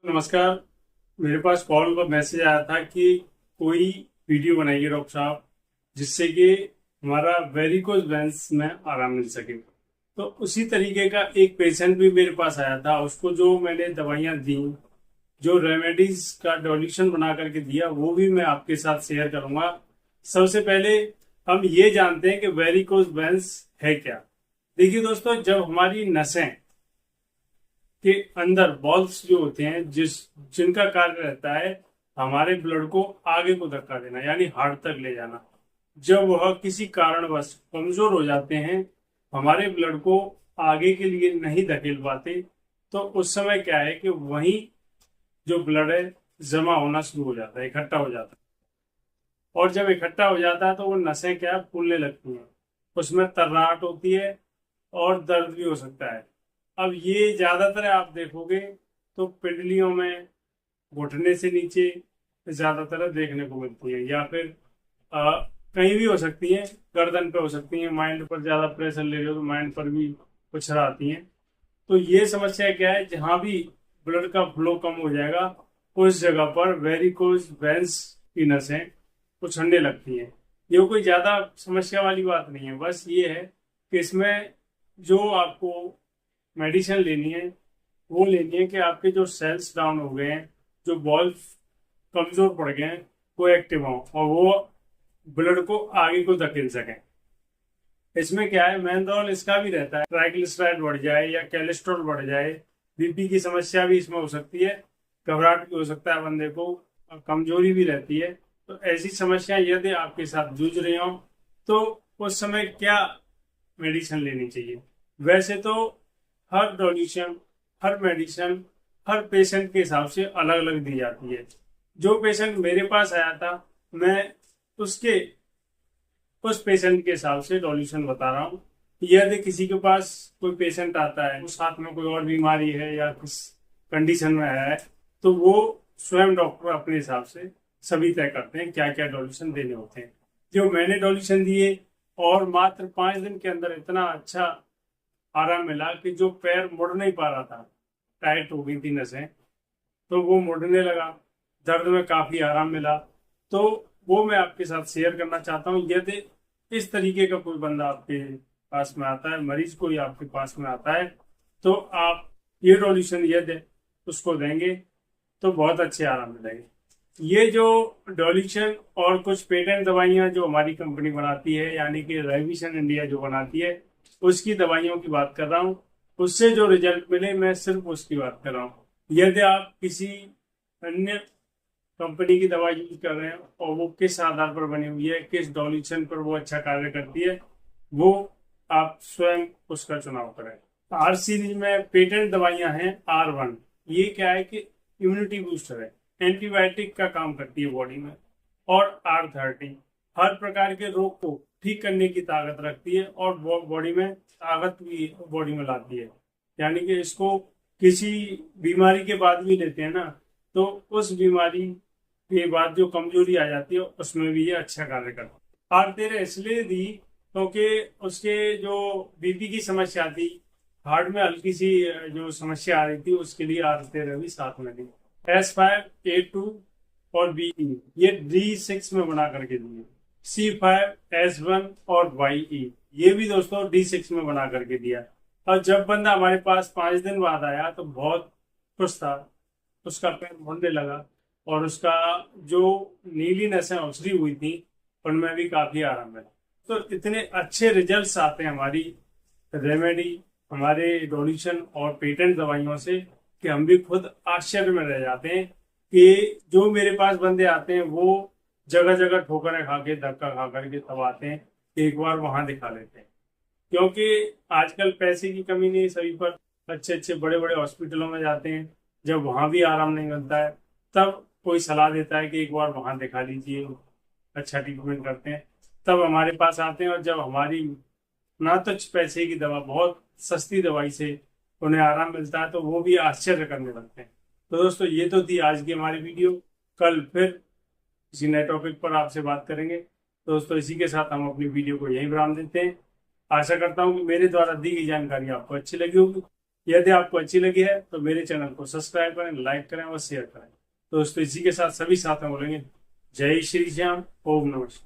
नमस्कार। मेरे पास कॉल पर मैसेज आया था कि कोई वीडियो बनाइए डॉक्टर साहब, जिससे कि हमारा वेरिकोज वेंस में आराम मिल सके। तो उसी तरीके का एक पेशेंट भी मेरे पास आया था। उसको जो मैंने दवाइयाँ दी, जो रेमेडीज का डोल्यूशन बना करके दिया, वो भी मैं आपके साथ शेयर करूंगा। सबसे पहले हम ये जानते हैं कि वेरिकोज वेंस है क्या। देखिए दोस्तों, जब हमारी नसें के अंदर बॉल्स जो होते हैं, जिनका कार्य रहता है हमारे ब्लड को आगे को धक्का देना, यानी हार्ट तक ले जाना, जब वह किसी कारणवश कमजोर हो जाते हैं, हमारे ब्लड को आगे के लिए नहीं धकेल पाते, तो उस समय क्या है कि वहीं जो ब्लड है जमा होना शुरू हो जाता है, इकट्ठा हो जाता है। और जब इकट्ठा हो जाता है तो वो नसें क्या है, फूलने लगती हैं, उसमें तर्राहट होती है और दर्द भी हो सकता है। अब ये ज्यादातर आप देखोगे तो पिंडलियों में, घुटने से नीचे ज्यादातर देखने को मिलती है, या फिर कहीं भी हो सकती है, गर्दन पे हो सकती है, माइंड पर ज्यादा प्रेशर ले रहे हो तो माइंड पर भी कुछ आती है। तो ये समस्या क्या है, जहां भी ब्लड का फ्लो कम हो जाएगा उस जगह पर वेरिकोज वेंस की नसें उछलने लगती हैं। ये कोई ज्यादा समस्या वाली बात नहीं है, बस ये है कि इसमें जो आपको मेडिसिन लेनी है वो लेनी है कि आपके जो सेल्स डाउन हो गए हैं, जो बॉल्स कमजोर पड़ गए हैं, वो एक्टिव हों और वो ब्लड को आगे को धकेल सकें। इसमें क्या है, मेन रोल इसका भी रहता है, ट्राइग्लिसराइड बढ़ जाए या कोलेस्ट्रॉल बढ़ जाए, बीपी की समस्या भी इसमें हो सकती है, घबराहट भी हो सकता है बंदे को, और कमजोरी भी रहती है। तो ऐसी समस्या यदि आपके साथ जूझ रही हो तो उस समय क्या मेडिसिन लेनी चाहिए। वैसे तो हर डोनेशन, हर मेडिसिन हर पेशेंट के हिसाब से अलग अलग दी जाती है। जो पेशेंट मेरे पास आया था, मैं उसके उस पेशेंट के हिसाब से डोनेशन बता रहा हूँ। यदि किसी के पास कोई पेशेंट आता है, उस साथ में कोई और बीमारी है या किस कंडीशन में आया है, तो वो स्वयं डॉक्टर अपने हिसाब से सभी तय करते हैं क्या क्या डोनेशन देने होते हैं। जो मैंने डोनेशन दिए, और मात्र 5 दिन के अंदर इतना अच्छा आराम मिला कि जो पैर मुड़ नहीं पा रहा था, टाइट हो गई थी नसें, तो वो मुड़ने लगा, दर्द में काफी आराम मिला। तो वो मैं आपके साथ शेयर करना चाहता हूँ। यदि इस तरीके का कोई बंदा आपके पास में आता है, मरीज कोई आपके पास में आता है, तो आप ये डोनेशन यदि उसको देंगे तो बहुत अच्छे आराम मिलेंगे। ये जो डोनेशन और कुछ पेटेंट दवाइयां जो हमारी कंपनी बनाती है, यानी कि रेविशन इंडिया जो बनाती है, उसकी दवाइयों की बात कर रहा हूँ। उससे जो रिजल्ट मिले मैं सिर्फ उसकी बात कर रहा हूँ। यदि आप किसी अन्य कंपनी की दवा यूज कर रहे हैं और वो किस आधार पर बनी हुई है, किस डोनेशन पर वो अच्छा कार्य करती है, वो आप स्वयं उसका चुनाव करें। आर सीरीज में पेटेंट दवाइयां हैं R1। ये क्या है कि इम्यूनिटी बूस्टर है, एंटीबायोटिक का काम करती है बॉडी में। और R30 हर प्रकार के रोग को ठीक करने की ताकत रखती है और बॉडी में ताकत भी बॉडी में लाती है। यानी कि इसको किसी बीमारी के बाद भी लेते हैं ना, तो उस बीमारी के बाद जो कमजोरी आ जाती है उसमें भी ये अच्छा कार्य करता है। R13 इसलिए दी क्योंकि उसके जो बीपी की समस्या थी, हार्ट में हल्की सी जो समस्या आ रही थी, उसके लिए R13 भी साथ में दी। S5, A2 और BE ये D6 में बना करके दिए। C5, S1 और YE ये भी दोस्तों D6 में बना करके दिया। और जब बंदा हमारे पास 5 दिन बाद आया तो बहुत खुश था, उसका पैर मुड़ने लगा और उसका जो नीली नसें उछली हुई थी उनमें भी काफी आराम मिला। तो इतने अच्छे रिजल्ट्स आते हैं हमारी रेमेडी, हमारे डोनेशन और पेटेंट दवाइयों से, कि हम भी खुद आश्चर्य में रह जाते हैं कि जो मेरे पास बंदे आते हैं वो जगह जगह ठोकरें खा के, धक्का खा करके तब आते हैं कि एक बार वहां दिखा लेते हैं। क्योंकि आजकल पैसे की कमी नहीं, सभी पर अच्छे अच्छे बड़े बड़े हॉस्पिटलों में जाते हैं। जब वहां भी आराम नहीं मिलता है, तब कोई सलाह देता है कि एक बार वहां दिखा लीजिए, अच्छा ट्रीटमेंट करते हैं, तब हमारे पास आते हैं। और जब हमारी ना तो पैसे की दवा, बहुत सस्ती दवाई से उन्हें आराम मिलता है, तो वो भी आश्चर्य करने लगते हैं। तो दोस्तों, ये तो थी आज की हमारी वीडियो। कल फिर किसी नए टॉपिक पर आपसे बात करेंगे। दोस्तों, इसी के साथ हम अपनी वीडियो को यहीं विराम देते हैं। आशा करता हूँ कि मेरे द्वारा दी गई जानकारी आपको अच्छी लगी होगी। यदि आपको अच्छी लगी है तो मेरे चैनल को सब्सक्राइब करें, लाइक करें और शेयर करें। तो दोस्तों इसी के साथ सभी साथ में बोलेंगे जय श्री श्याम, ओम नमः शिवाय।